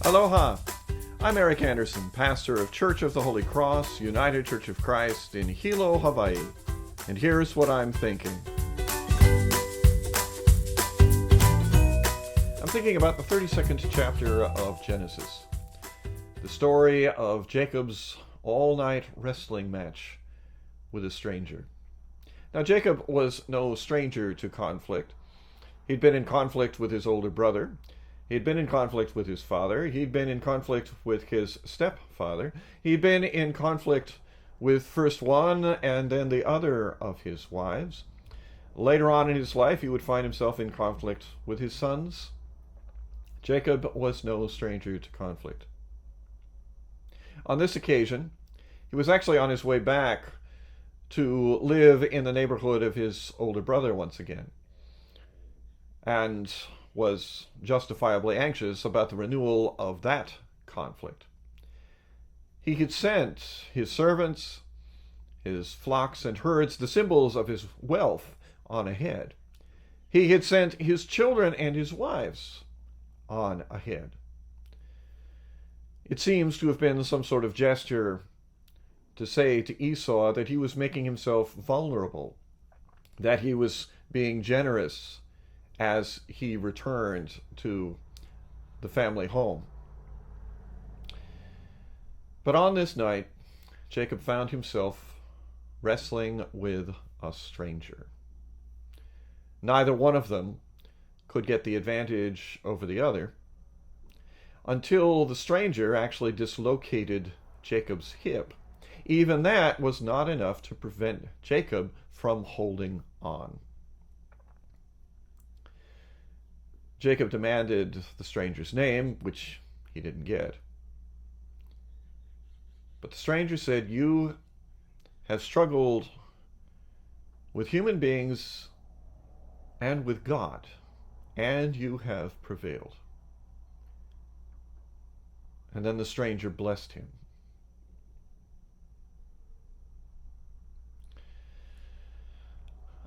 Aloha! I'm Eric Anderson, pastor of Church of the Holy Cross, United Church of Christ in Hilo, Hawaii. And here's what I'm thinking. I'm thinking about the 32nd chapter of Genesis, the story of Jacob's all-night wrestling match with a stranger. Now, Jacob was no stranger to conflict. He'd been in conflict with his older brother. He'd been in conflict with his father. He'd been in conflict with his stepfather. He'd been in conflict with first one and then the other of his wives. Later on in his life, he would find himself in conflict with his sons. Jacob was no stranger to conflict. On this occasion, he was actually on his way back to live in the neighborhood of his older brother once again, and was justifiably anxious about the renewal of that conflict. He had sent his servants, his flocks and herds, the symbols of his wealth, on ahead. He had sent his children and his wives on ahead. It seems to have been some sort of gesture to say to Esau that he was making himself vulnerable, that he was being generous as he returned to the family home. But on this night, Jacob found himself wrestling with a stranger. Neither one of them could get the advantage over the other until the stranger actually dislocated Jacob's hip. Even that was not enough to prevent Jacob from holding on. Jacob demanded the stranger's name, which he didn't get. But the stranger said, "You have struggled with human beings and with God, and you have prevailed." And then the stranger blessed him.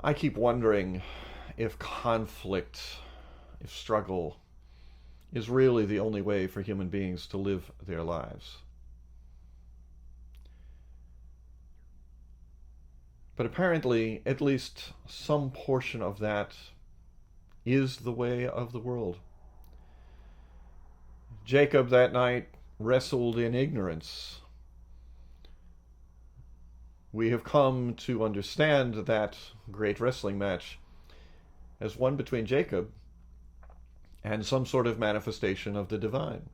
I keep wondering if conflict, if struggle, is really the only way for human beings to live their lives. But apparently, at least some portion of that is the way of the world. Jacob that night wrestled in ignorance. We have come to understand that great wrestling match as one between Jacob and some sort of manifestation of the divine,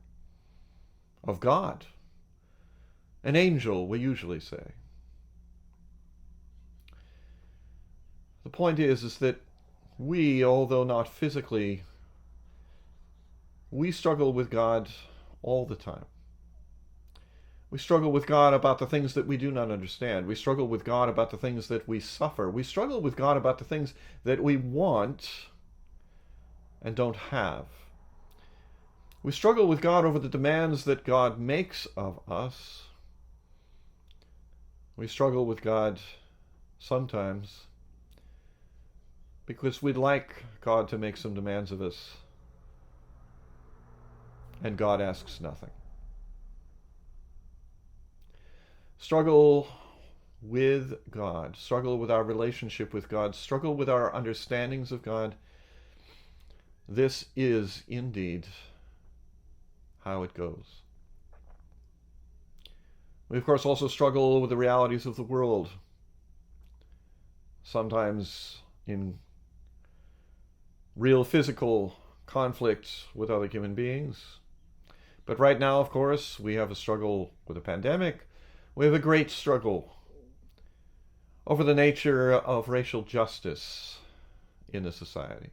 of God, an angel, we usually say. The point is that we, although not physically, we struggle with God all the time. We struggle with God about the things that we do not understand. We struggle with God about the things that we suffer. We struggle with God about the things that we want and don't have. We struggle with God over the demands that God makes of us. We struggle with God sometimes because we'd like God to make some demands of us, and God asks nothing. Struggle with God, struggle with our relationship with God, struggle with our understandings of God. This is indeed how it goes. We, of course, also struggle with the realities of the world, sometimes in real physical conflict with other human beings. But right now, of course, we have a struggle with a pandemic. We have a great struggle over the nature of racial justice in the society.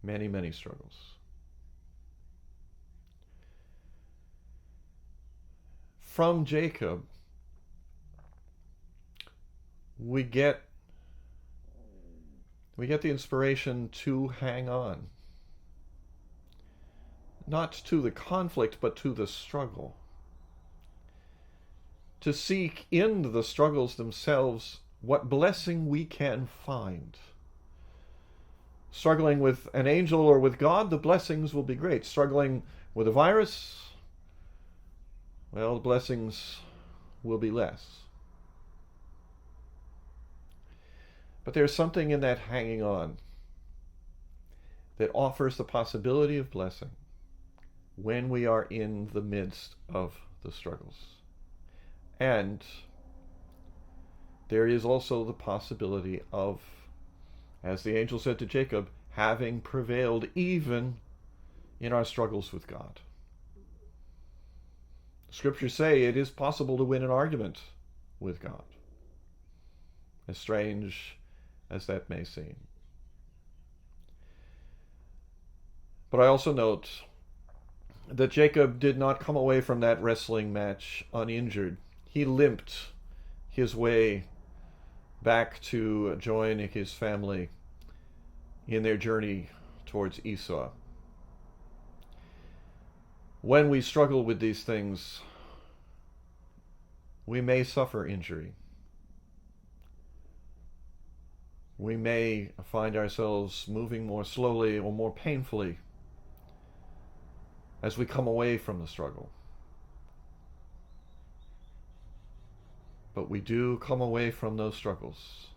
Many, many struggles. From Jacob, we get the inspiration to hang on. Not to the conflict, but to the struggle. To seek in the struggles themselves what blessing we can find, Struggling with an angel or with God, the blessings will be great. Struggling with a virus, well, the blessings will be less. But there's something in that hanging on that offers the possibility of blessing when we are in the midst of the struggles. And there is also the possibility of, as the angel said to Jacob, having prevailed even in our struggles with God. Scriptures say it is possible to win an argument with God, as strange as that may seem. But I also note that Jacob did not come away from that wrestling match uninjured. He limped his way back to join his family in their journey towards Esau. When we struggle with these things, we may suffer injury. We may find ourselves moving more slowly or more painfully as we come away from the struggle. But we do come away from those struggles,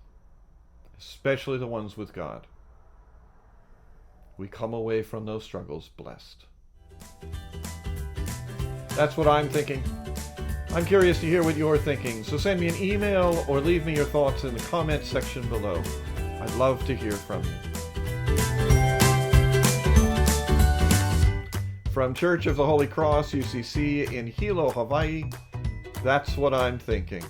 especially the ones with God. We come away from those struggles blessed. That's what I'm thinking. I'm curious to hear what you're thinking, so send me an email or leave me your thoughts in the comments section below. I'd love to hear from you. From Church of the Holy Cross, UCC in Hilo, Hawaii, that's what I'm thinking.